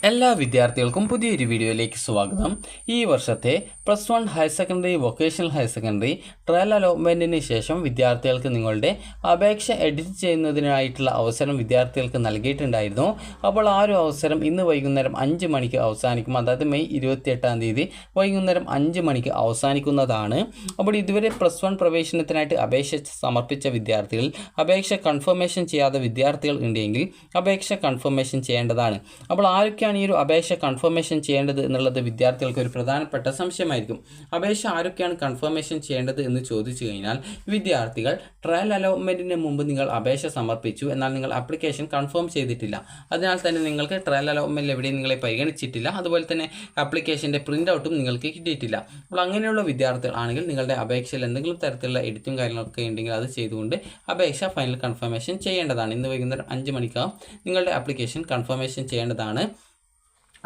എല്ലാ വിദ്യാർത്ഥികൾക്കും പുതിയൊരു വീഡിയോയിലേക്ക് സ്വാഗതം. ഈ വർഷത്തെ +1 higher secondary, vocational higher secondary trial അലോട്ട്മെൻറ്റിന് ശേഷം വിദ്യാർത്ഥികൾക്ക് നിങ്ങളുടെ അപേക്ഷ എഡിറ്റ് ചെയ്യുന്നതിനായിട്ടുള്ള അവസരം വിദ്യാർത്ഥികൾക്ക് നൽകിയിട്ടുണ്ടായിരുന്നു. അപ്പോൾ ആ ഒരു അവസരം ഇന്ന് വൈകുന്നേരം 5 മണിക്ക് അവസാനിക്കും. അതായത് മെയ് 28-ാം തീയതി വൈകുന്നേരം 5 മണിക്ക് അവസാനിക്കുന്നതാണ്. അപ്പോൾ ഇതുവരെ +1 പ്രവേശനത്തിനായിട്ട് അപേക്ഷ സമർപ്പിച്ച വിദ്യാർത്ഥികൾ അപേക്ഷ കൺഫർമേഷൻ ചെയ്യാത്ത വിദ്യാർത്ഥികൾ ഉണ്ടെങ്കിൽ അപേക്ഷ കൺഫർമേഷൻ ചെയ്യേണ്ടതാണ്. അപ്പോൾ ആരൊക്കെയാണ് ഈ ഒരു അപേക്ഷ കൺഫർമേഷൻ ചെയ്യേണ്ടത് എന്നുള്ളത് വിദ്യാർത്ഥികൾക്ക് ഒരു പ്രധാനപ്പെട്ട സംശയമായിരിക്കും. അപേക്ഷ ആരൊക്കെയാണ് കൺഫർമേഷൻ ചെയ്യേണ്ടത് എന്ന് ചോദിച്ചു കഴിഞ്ഞാൽ, വിദ്യാർത്ഥികൾ ട്രയൽ അലോട്ട്മെൻറ്റിന് മുമ്പ് നിങ്ങൾ അപേക്ഷ സമർപ്പിച്ചു, എന്നാൽ നിങ്ങൾ ആപ്ലിക്കേഷൻ കൺഫേം ചെയ്തിട്ടില്ല. അതിനാൽ തന്നെ നിങ്ങൾക്ക് ട്രയൽ അലോട്ട്മെൻറ്റിൽ എവിടെയും നിങ്ങളെ പരിഗണിച്ചിട്ടില്ല. അതുപോലെ തന്നെ ആപ്ലിക്കേഷൻ്റെ പ്രിൻ്റ് ഔട്ടും നിങ്ങൾക്ക് കിട്ടിയിട്ടില്ല. അപ്പോൾ അങ്ങനെയുള്ള വിദ്യാർത്ഥികൾ ആണെങ്കിൽ നിങ്ങളുടെ അപേക്ഷയിൽ എന്തെങ്കിലും തരത്തിലുള്ള എഡിറ്റും കാര്യങ്ങളൊക്കെ ഉണ്ടെങ്കിൽ അത് ചെയ്തുകൊണ്ട് അപേക്ഷ ഫൈനൽ കൺഫർമേഷൻ ചെയ്യേണ്ടതാണ്. ഇന്ന് വൈകുന്നേരം 5 മണിക്ക് നിങ്ങളുടെ ആപ്ലിക്കേഷൻ കൺഫർമേഷൻ ചെയ്യേണ്ടതാണ്.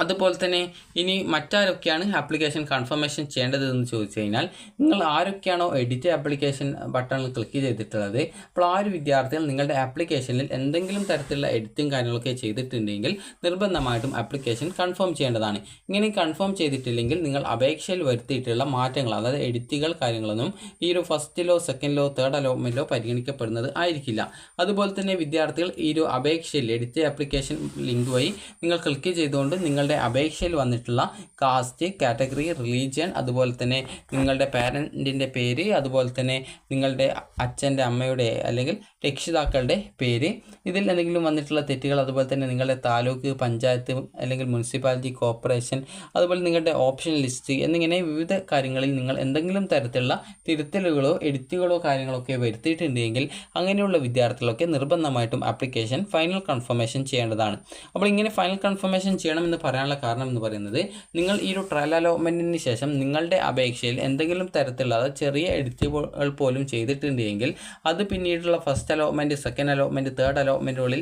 അതുപോലെ തന്നെ ഇനി മറ്റാരൊക്കെയാണ് ആപ്ലിക്കേഷൻ കൺഫർമേഷൻ ചെയ്യേണ്ടതെന്ന് ചോദിച്ചു കഴിഞ്ഞാൽ, നിങ്ങൾ ആരൊക്കെയാണോ എഡിറ്റ് ആപ്ലിക്കേഷൻ ബട്ടണിൽ ക്ലിക്ക് ചെയ്തിട്ടുള്ളത്, അപ്പോൾ ആ ഒരു വിദ്യാർത്ഥികൾ നിങ്ങളുടെ ആപ്ലിക്കേഷനിൽ എന്തെങ്കിലും തരത്തിലുള്ള എഡിറ്റും കാര്യങ്ങളൊക്കെ ചെയ്തിട്ടുണ്ടെങ്കിൽ നിർബന്ധമായിട്ടും ആപ്ലിക്കേഷൻ കൺഫേം ചെയ്യേണ്ടതാണ്. ഇങ്ങനെ കൺഫേം ചെയ്തിട്ടില്ലെങ്കിൽ നിങ്ങൾ അപേക്ഷയിൽ വരുത്തിയിട്ടുള്ള മാറ്റങ്ങൾ, അതായത് എഡിറ്റുകൾ കാര്യങ്ങളൊന്നും ഈ ഒരു ഫസ്റ്റിലോ സെക്കൻഡിലോ തേർഡ് അലോട്ട്മെൻറ്റിലോ പരിഗണിക്കപ്പെടുന്നത് ആയിരിക്കില്ല. അതുപോലെ തന്നെ വിദ്യാർത്ഥികൾ ഈ ഒരു അപേക്ഷയിൽ എഡിറ്റ് ആപ്ലിക്കേഷൻ ലിങ്ക് വഴി നിങ്ങൾ ക്ലിക്ക് ചെയ്തുകൊണ്ട് നിങ്ങളുടെ അപേക്ഷയിൽ വന്നിട്ടുള്ള കാസ്റ്റ്, കാറ്റഗറി, റിലീജിയൻ, അതുപോലെ തന്നെ നിങ്ങളുടെ പാരൻറ്റിൻ്റെ പേര്, അതുപോലെ തന്നെ നിങ്ങളുടെ അച്ഛൻ്റെ, അമ്മയുടെ അല്ലെങ്കിൽ രക്ഷിതാക്കളുടെ പേര്, ഇതിൽ എന്തെങ്കിലും വന്നിട്ടുള്ള തെറ്റുകൾ, അതുപോലെ തന്നെ നിങ്ങളുടെ താലൂക്ക്, പഞ്ചായത്ത് അല്ലെങ്കിൽ മുനിസിപ്പാലിറ്റി, കോർപ്പറേഷൻ, അതുപോലെ നിങ്ങളുടെ ഓപ്ഷൻ ലിസ്റ്റ് എന്നിങ്ങനെ വിവിധ കാര്യങ്ങളിൽ നിങ്ങൾ എന്തെങ്കിലും തരത്തിലുള്ള തിരുത്തലുകളോ എഡിറ്റുകളോ കാര്യങ്ങളൊക്കെ വരുത്തിയിട്ടുണ്ടെങ്കിൽ അങ്ങനെയുള്ള വിദ്യാർത്ഥികളൊക്കെ നിർബന്ധമായിട്ടും ആപ്ലിക്കേഷൻ ഫൈനൽ കൺഫർമേഷൻ ചെയ്യേണ്ടതാണ്. അപ്പോൾ ഇങ്ങനെ ഫൈനൽ കൺഫർമേഷൻ ചെയ്യണമെന്ന് പറയാനുള്ള കാരണം എന്ന് പറയുന്നത്, നിങ്ങൾ ഈ ഒരു ട്രയൽ അലോട്ട്മെൻറ്റിന് ശേഷം നിങ്ങളുടെ അപേക്ഷയിൽ എന്തെങ്കിലും തരത്തിലുള്ള ചെറിയ എഡിറ്റുകൾ പോലും ചെയ്തിട്ടുണ്ടെങ്കിൽ അത് പിന്നീടുള്ള first allotment, second allotment, third അലോട്ട്മെൻറ്റുകളിൽ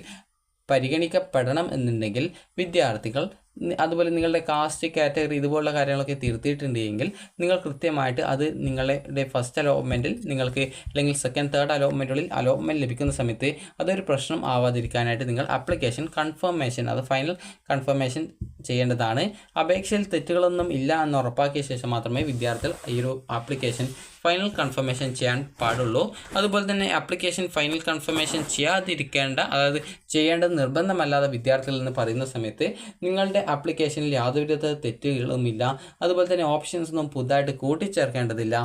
പരിഗണിക്കപ്പെടണം എന്നുണ്ടെങ്കിൽ വിദ്യാർത്ഥികൾ അതുപോലെ നിങ്ങളുടെ കാസ്റ്റ്, കാറ്റഗറി ഇതുപോലുള്ള കാര്യങ്ങളൊക്കെ തിരുത്തിയിട്ടുണ്ടെങ്കിൽ നിങ്ങൾ കൃത്യമായിട്ട് അത് നിങ്ങളുടെ ഫസ്റ്റ് അലോട്ട്മെൻറ്റിൽ നിങ്ങൾക്ക് അല്ലെങ്കിൽ സെക്കൻഡ്, തേർഡ് അലോട്ട്മെൻറ്റുകളിൽ അലോട്ട്മെൻറ്റ് ലഭിക്കുന്ന സമയത്ത് അതൊരു പ്രശ്നം ആവാതിരിക്കാനായിട്ട് നിങ്ങൾ ആപ്ലിക്കേഷൻ കൺഫർമേഷൻ, അത് ഫൈനൽ കൺഫർമേഷൻ ചെയ്യേണ്ടതാണ്. അപേക്ഷയിൽ തെറ്റുകളൊന്നും ഇല്ല എന്ന് ഉറപ്പാക്കിയ ശേഷം മാത്രമേ വിദ്യാർത്ഥികൾ ഈ ഒരു ആപ്ലിക്കേഷൻ ഫൈനൽ കൺഫർമേഷൻ ചെയ്യാൻ പാടുള്ളൂ. അതുപോലെ തന്നെ ആപ്ലിക്കേഷൻ ഫൈനൽ കൺഫർമേഷൻ ചെയ്യാതിരിക്കേണ്ട, അതായത് ചെയ്യേണ്ടത് നിർബന്ധമല്ലാത്ത വിദ്യാർത്ഥികൾ എന്ന് പറയുന്ന സമയത്ത് നിങ്ങളുടെ ആപ്ലിക്കേഷനിൽ യാതൊരുവിധ തെറ്റുകളുമില്ല, അതുപോലെ തന്നെ ഓപ്ഷൻസ് ഒന്നും പുതുതായിട്ട് കൂട്ടിച്ചേർക്കേണ്ടതില്ല.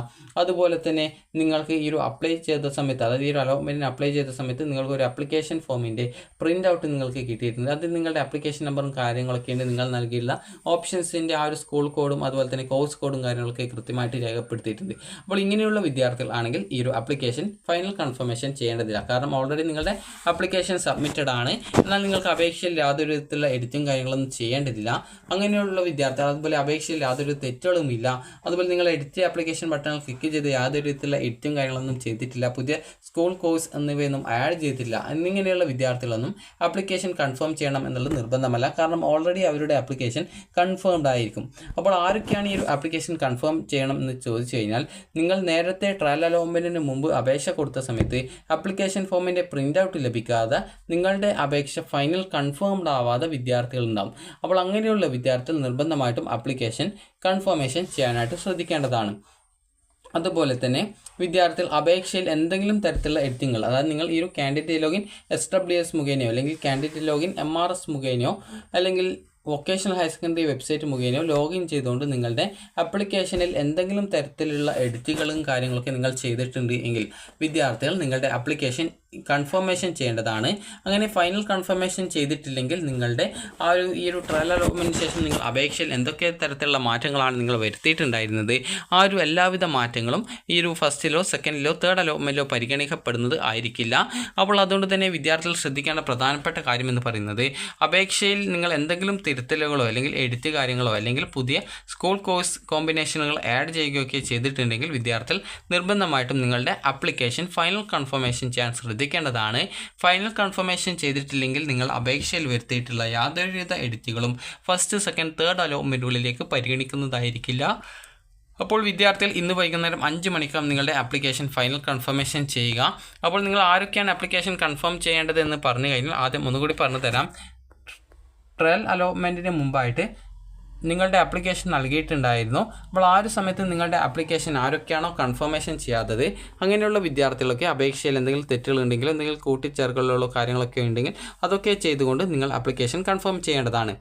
അതുപോലെ തന്നെ നിങ്ങൾക്ക് ഈ ഒരു അപ്ലൈ ചെയ്ത സമയത്ത്, അതായത് ഈ ഒരു അലോട്ട്മെൻറ്റിന് അപ്ലൈ ചെയ്ത സമയത്ത് നിങ്ങൾക്ക് ഒരു ആപ്ലിക്കേഷൻ ഫോമിൻ്റെ പ്രിൻ്റ് ഔട്ട് നിങ്ങൾക്ക് കിട്ടിയിട്ടുണ്ട്. അതിൽ നിങ്ങളുടെ ആപ്ലിക്കേഷൻ നമ്പറും കാര്യങ്ങളൊക്കെ ഉണ്ട്, നിങ്ങൾ നൽകിയുള്ള ഓപ്ഷൻസിൻ്റെ ആ ഒരു സ്കൂൾ കോഡും അതുപോലെ തന്നെ കോഴ്സ് കോഡും കാര്യങ്ങളൊക്കെ കൃത്യമായിട്ട് രേഖപ്പെടുത്തിയിട്ടുണ്ട്. അപ്പോൾ ഇങ്ങനെയുള്ള വിദ്യാർത്ഥികൾ ആണെങ്കിൽ ഈ ഒരു ആപ്ലിക്കേഷൻ ഫൈനൽ കൺഫർമേഷൻ ചെയ്യേണ്ടതില്ല. കാരണം ഓൾറെഡി നിങ്ങളുടെ ആപ്ലിക്കേഷൻ സബ്മിറ്റഡ് ആണ്, എന്നാൽ നിങ്ങൾക്ക് അപേക്ഷയിൽ യാതൊരു വിധത്തിലുള്ള എഡിറ്റും കാര്യങ്ങളൊന്നും ചെയ്യേണ്ടതില്ല. അങ്ങനെയുള്ള വിദ്യാർത്ഥികൾ, അതുപോലെ അപേക്ഷയിൽ യാതൊരു തെറ്റുകളുമില്ല, അതുപോലെ നിങ്ങൾ എഡിറ്റ് ആപ്ലിക്കേഷൻ ബട്ടണിൽ ക്ലിക്ക് ചെയ്ത് യാതൊരു വിധത്തിലുള്ള എഡിറ്റും കാര്യങ്ങളൊന്നും ചെയ്തിട്ടില്ല, പുതിയ സ്കൂൾ കോഴ്സ് എന്നിവയൊന്നും ആഡ് ചെയ്തിട്ടില്ല എന്നിങ്ങനെയുള്ള വിദ്യാർത്ഥികളൊന്നും ആപ്ലിക്കേഷൻ കൺഫേം ചെയ്യണം എന്നുള്ളത് നിർബന്ധമല്ല. കാരണം ഓൾറെഡി അവരുടെ ആപ്ലിക്കേഷൻ കൺഫേംഡ് ആയിരിക്കും. അപ്പോൾ ആരൊക്കെയാണ് ഈ ഒരു ആപ്ലിക്കേഷൻ കൺഫേം ചെയ്യണം എന്ന് ചോദിച്ചു കഴിഞ്ഞാൽ, നിങ്ങൾ നേരത്തെ ട്രയൽ അലോട്ട്മെൻറ്റിന് മുമ്പ് അപേക്ഷ കൊടുത്ത സമയത്ത് ആപ്ലിക്കേഷൻ ഫോമിൻ്റെ പ്രിൻ്റ് ഔട്ട് ലഭിക്കാതെ നിങ്ങളുടെ അപേക്ഷ ഫൈനൽ കൺഫേംഡ് ആവാതെ വിദ്യാർത്ഥികളുണ്ടാകും. അപ്പോൾ അങ്ങനെയുള്ള വിദ്യാർത്ഥികൾ നിർബന്ധമായിട്ടും ആപ്ലിക്കേഷൻ കൺഫർമേഷൻ ചെയ്യാനായിട്ട് ശ്രദ്ധിക്കേണ്ടതാണ്. അതുപോലെ തന്നെ വിദ്യാർത്ഥികൾ അപേക്ഷയിൽ എന്തെങ്കിലും തരത്തിലുള്ള എഡിറ്റിങ്ങൾ, അതായത് നിങ്ങൾ ഈ ഒരു കാൻഡിഡേറ്റ് ലോഗിൻ SWS മുഖേനയോ അല്ലെങ്കിൽ കാൻഡിഡേറ്റ് ലോഗിൻ MRS മുഖേനയോ അല്ലെങ്കിൽ വൊക്കേഷണൽ ഹയർ സെക്കൻഡറി വെബ്സൈറ്റ് മുഖേനയോ ലോഗിൻ ചെയ്തുകൊണ്ട് നിങ്ങളുടെ ആപ്ലിക്കേഷനിൽ എന്തെങ്കിലും തരത്തിലുള്ള എഡിറ്റുകളും കാര്യങ്ങളൊക്കെ നിങ്ങൾ ചെയ്തിട്ടുണ്ട് എങ്കിൽ വിദ്യാർത്ഥികൾ നിങ്ങളുടെ ആപ്ലിക്കേഷൻ കൺഫർമേഷൻ ചെയ്യേണ്ടതാണ്. അങ്ങനെ ഫൈനൽ കൺഫർമേഷൻ ചെയ്തിട്ടില്ലെങ്കിൽ നിങ്ങളുടെ ഈ ഒരു ട്രയൽ അലോട്ട്മെൻറ്റിന് ശേഷം നിങ്ങൾ അപേക്ഷയിൽ എന്തൊക്കെ തരത്തിലുള്ള മാറ്റങ്ങളാണ് നിങ്ങൾ വരുത്തിയിട്ടുണ്ടായിരുന്നത്, ആ ഒരു എല്ലാവിധ മാറ്റങ്ങളും ഈ ഒരു ഫസ്റ്റിലോ സെക്കൻഡിലോ തേർഡ് അലോട്ട്മെൻറ്റിലോ പരിഗണിക്കപ്പെടുന്നത് ആയിരിക്കില്ല. അപ്പോൾ അതുകൊണ്ട് തന്നെ വിദ്യാർത്ഥികൾ ശ്രദ്ധിക്കേണ്ട പ്രധാനപ്പെട്ട കാര്യം എന്ന് പറയുന്നത്, അപേക്ഷയിൽ നിങ്ങൾ എന്തെങ്കിലും തിരുത്തലുകളോ അല്ലെങ്കിൽ എഡിറ്റ് കാര്യങ്ങളോ അല്ലെങ്കിൽ പുതിയ സ്കൂൾ കോഴ്സ് കോമ്പിനേഷനുകൾ ആഡ് ചെയ്യുകയൊക്കെ ചെയ്തിട്ടുണ്ടെങ്കിൽ വിദ്യാർത്ഥികൾ നിർബന്ധമായിട്ടും നിങ്ങളുടെ ആപ്ലിക്കേഷൻ ഫൈനൽ കൺഫർമേഷൻ ചെയ്യാൻ ശ്രദ്ധിക്കേണ്ടതാണ്. ഫൈനൽ കൺഫർമേഷൻ ചെയ്തിട്ടില്ലെങ്കിൽ നിങ്ങൾ അപേക്ഷയിൽ വരുത്തിയിട്ടുള്ള യാതൊരുവിധ എഡിറ്റുകളും ഫസ്റ്റ്, സെക്കൻഡ്, തേർഡ് അലോട്ട്മെൻറ്റുകളിലേക്ക് പരിഗണിക്കുന്നതായിരിക്കില്ല. അപ്പോൾ വിദ്യാർത്ഥികൾ ഇന്ന് വൈകുന്നേരം 5 മണിക്കകം നിങ്ങളുടെ ആപ്ലിക്കേഷൻ ഫൈനൽ കൺഫർമേഷൻ ചെയ്യുക. അപ്പോൾ നിങ്ങൾ ആരൊക്കെയാണ് ആപ്ലിക്കേഷൻ കൺഫേം ചെയ്യേണ്ടത് എന്ന് പറഞ്ഞു കഴിഞ്ഞാൽ ആദ്യം ഒന്നുകൂടി പറഞ്ഞു തരാം. ട്രയൽ അലോട്ട്മെൻറ്റിന് മുമ്പായിട്ട് നിങ്ങളുടെ ആപ്ലിക്കേഷൻ നൽകിയിട്ടുണ്ടായിരുന്നു. അപ്പോൾ ആ ഒരു സമയത്ത് നിങ്ങളുടെ ആപ്ലിക്കേഷൻ ആരൊക്കെയാണോ കൺഫർമേഷൻ ചെയ്യാത്തത് അങ്ങനെയുള്ള വിദ്യാർത്ഥികളൊക്കെ അപേക്ഷയിൽ എന്തെങ്കിലും തെറ്റുകളുണ്ടെങ്കിൽ എന്തെങ്കിലും കൂട്ടിച്ചേർക്കലുകളോ കാര്യങ്ങളൊക്കെ ഉണ്ടെങ്കിൽ അതൊക്കെ ചെയ്തുകൊണ്ട് നിങ്ങൾ ആപ്ലിക്കേഷൻ കൺഫേം ചെയ്യേണ്ടതാണ്.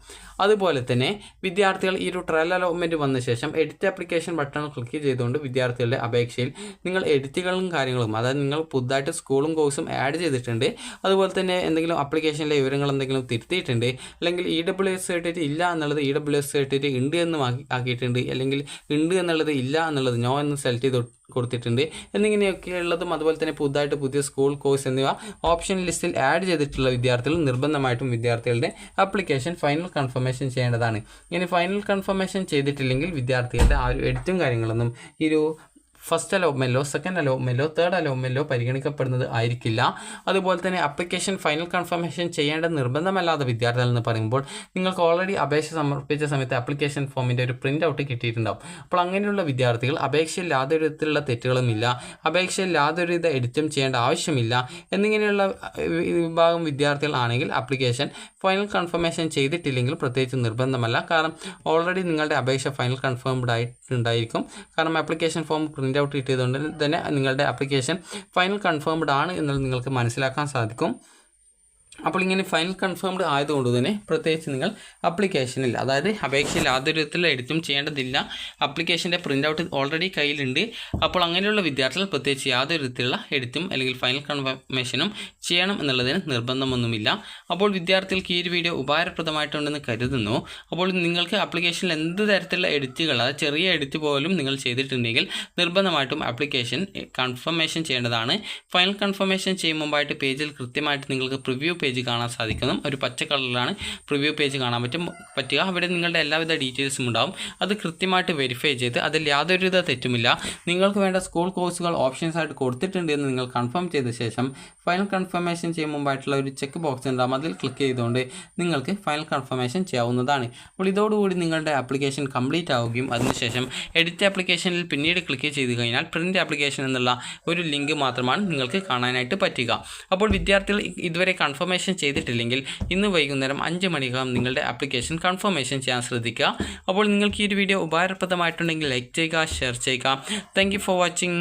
അതുപോലെ തന്നെ വിദ്യാർത്ഥികൾ ഈ ഒരു ട്രയൽ അലോട്ട്മെൻറ്റ് വന്ന ശേഷം എഡിറ്റ് ആപ്ലിക്കേഷൻ ബട്ടൺ ക്ലിക്ക് ചെയ്തുകൊണ്ട് വിദ്യാർത്ഥികളുടെ അപേക്ഷയിൽ നിങ്ങൾ എഡിറ്റുകളും കാര്യങ്ങളും, അതായത് നിങ്ങൾ പുതുതായിട്ട് സ്കൂളും കോഴ്സും ആഡ് ചെയ്തിട്ടുണ്ട്, അതുപോലെ തന്നെ എന്തെങ്കിലും ആപ്ലിക്കേഷനിലെ വിവരങ്ങൾ എന്തെങ്കിലും തിരുത്തിയിട്ടുണ്ട്, അല്ലെങ്കിൽ EWS സർട്ടിഫിക്കറ്റ് ഇല്ല എന്നുള്ളത് EWS സർട്ടിഫിക്കറ്റ് ഉണ്ട് എന്ന് ആക്കിയിട്ടുണ്ട്, അല്ലെങ്കിൽ ഉണ്ട് എന്നുള്ളത് ഇല്ല എന്നുള്ളത് നോ എന്ന് സെലക്ട് ചെയ്ത് കൊടുത്തിട്ടുണ്ട് എന്നിങ്ങനെയൊക്കെയുള്ളതും, അതുപോലെ തന്നെ പുതിയ സ്കൂൾ കോഴ്സ് എന്നിവ ഓപ്ഷൻ ലിസ്റ്റിൽ ആഡ് ചെയ്തിട്ടുള്ള വിദ്യാർത്ഥികൾ നിർബന്ധമായിട്ടും വിദ്യാർത്ഥികളുടെ ആപ്ലിക്കേഷൻ ഫൈനൽ കൺഫർമേഷൻ ചെയ്യേണ്ടതാണ്. ഇനി ഫൈനൽ കൺഫർമേഷൻ ചെയ്തിട്ടില്ലെങ്കിൽ വിദ്യാർത്ഥികളുടെ ആ ഒരു എഡിറ്റും കാര്യങ്ങളൊന്നും ഈ ഒരു ഫസ്റ്റ് അലോട്ട്മെൻറ്റിലോ സെക്കൻഡ് അലോട്ട്മെൻറ്റിലോ തേർഡ് അലോട്ട്മെൻറ്റിലോ പരിഗണിക്കപ്പെടുന്നത് ആയിരിക്കില്ല. അതുപോലെ തന്നെ ആപ്ലിക്കേഷൻ ഫൈനൽ കൺഫർമേഷൻ ചെയ്യേണ്ട നിർബന്ധമല്ലാത്ത വിദ്യാർത്ഥികൾ എന്ന് പറയുമ്പോൾ നിങ്ങൾക്ക് ഓൾറെഡി അപേക്ഷ സമർപ്പിച്ച സമയത്ത് ആപ്ലിക്കേഷൻ ഫോമിൻ്റെ ഒരു പ്രിൻ്റ് ഔട്ട് കിട്ടിയിട്ടുണ്ടാവും. അപ്പോൾ അങ്ങനെയുള്ള വിദ്യാർത്ഥികൾ അപേക്ഷയിൽ യാതൊരു വിധത്തിലുള്ള തെറ്റുകളുമില്ല, അപേക്ഷയിൽ യാതൊരു വിധ എഡിറ്റും ചെയ്യേണ്ട ആവശ്യമില്ല എന്നിങ്ങനെയുള്ള വിഭാഗം വിദ്യാർത്ഥികളാണെങ്കിൽ ആപ്ലിക്കേഷൻ ഫൈനൽ കൺഫർമേഷൻ ചെയ്തിട്ടില്ലെങ്കിൽ പ്രത്യേകിച്ച് നിർബന്ധമല്ല. കാരണം ഓൾറെഡി നിങ്ങളുടെ അപേക്ഷ ഫൈനൽ കൺഫേംഡ് ആയിട്ടുണ്ടായിരിക്കും. കാരണം ആപ്ലിക്കേഷൻ ഫോം പ്രിൻ്റ് ഔട്ട് കിട്ടിയതുകൊണ്ട് തന്നെ നിങ്ങളുടെ ആപ്ലിക്കേഷൻ ഫൈനൽ കൺഫേംഡ് ആണ് എന്നുള്ളത് നിങ്ങൾക്ക് മനസ്സിലാക്കാൻ സാധിക്കും. അപ്പോൾ ഇങ്ങനെ ഫൈനൽ കൺഫേംഡ് ആയതുകൊണ്ട് തന്നെ പ്രത്യേകിച്ച് നിങ്ങൾ ആപ്ലിക്കേഷനിൽ, അതായത് അപേക്ഷയിൽ യാതൊരു വിധത്തിലുള്ള എഡിറ്റും ചെയ്യേണ്ടതില്ല, ആപ്ലിക്കേഷൻ്റെ പ്രിൻ്റ് ഔട്ട് ഓൾറെഡി കയ്യിലുണ്ട്. അപ്പോൾ അങ്ങനെയുള്ള വിദ്യാർത്ഥികൾ പ്രത്യേകിച്ച് യാതൊരു വിധത്തിലുള്ള എഡിറ്റും അല്ലെങ്കിൽ ഫൈനൽ കൺഫർമേഷനും ചെയ്യണം എന്നുള്ളതിന് നിർബന്ധമൊന്നുമില്ല. അപ്പോൾ വിദ്യാർത്ഥികൾക്ക് ഈ ഒരു വീഡിയോ ഉപകാരപ്രദമായിട്ടുണ്ടെന്ന് കരുതുന്നു. അപ്പോൾ നിങ്ങൾക്ക് ആപ്ലിക്കേഷനിൽ എന്ത് തരത്തിലുള്ള എഡിറ്റുകൾ, അതായത് ചെറിയ എഡിറ്റ് പോലും നിങ്ങൾ ചെയ്തിട്ടുണ്ടെങ്കിൽ നിർബന്ധമായിട്ടും ആപ്ലിക്കേഷൻ കൺഫർമേഷൻ ചെയ്യേണ്ടതാണ്. ഫൈനൽ കൺഫർമേഷൻ ചെയ്യും മുമ്പായിട്ട് പേജിൽ കൃത്യമായിട്ട് നിങ്ങൾക്ക് പ്രിവ്യൂ പേജ് കാണാൻ സാധിക്കുന്നു. ഒരു പച്ച കളറിലാണ് പ്രിവ്യൂ പേജ് കാണാൻ പറ്റുക. അവിടെ നിങ്ങളുടെ എല്ലാവിധ ഡീറ്റെയിൽസും ഉണ്ടാവും. അത് കൃത്യമായിട്ട് വെരിഫൈ ചെയ്ത് അതിൽ യാതൊരുവിധ തെറ്റുമില്ല, നിങ്ങൾക്ക് വേണ്ട സ്കൂൾ കോഴ്സുകൾ ഓപ്ഷൻസ് ആയിട്ട് കൊടുത്തിട്ടുണ്ട് എന്ന് നിങ്ങൾ കൺഫേം ചെയ്ത ശേഷം ഫൈനൽ കൺഫർമേഷൻ ചെയ്യും മുമ്പായിട്ടുള്ള ഒരു ചെക്ക് ബോക്സ് ഉണ്ടാകും. അതിൽ ക്ലിക്ക് ചെയ്തുകൊണ്ട് നിങ്ങൾക്ക് ഫൈനൽ കൺഫർമേഷൻ ചെയ്യാവുന്നതാണ്. അപ്പോൾ ഇതോടുകൂടി നിങ്ങളുടെ ആപ്ലിക്കേഷൻ കംപ്ലീറ്റ് ആവുകയും അതിനുശേഷം എഡിറ്റ് ആപ്ലിക്കേഷനിൽ പിന്നീട് ക്ലിക്ക് ചെയ്ത് കഴിഞ്ഞാൽ പ്രിൻ്റ് ആപ്ലിക്കേഷൻ എന്നുള്ള ഒരു ലിങ്ക് മാത്രമാണ് നിങ്ങൾക്ക് കാണാനായിട്ട് പറ്റുക. അപ്പോൾ വിദ്യാർത്ഥികൾ ഇതുവരെ കൺഫർമേഷൻ ചെയ്തിട്ടില്ലെങ്കിൽ ഇന്ന് വൈകുന്നേരം 5 മണിക്കകം നിങ്ങളുടെ ആപ്ലിക്കേഷൻ കൺഫർമേഷൻ ചെയ്യാൻ ശ്രദ്ധിക്കുക. അപ്പോൾ നിങ്ങൾക്ക് ഈ ഒരു വീഡിയോ ഉപകാരപ്രദമായിട്ടുണ്ടെങ്കിൽ ലൈക്ക് ചെയ്യുക, ഷെയർ ചെയ്യുക. Thank you for watching.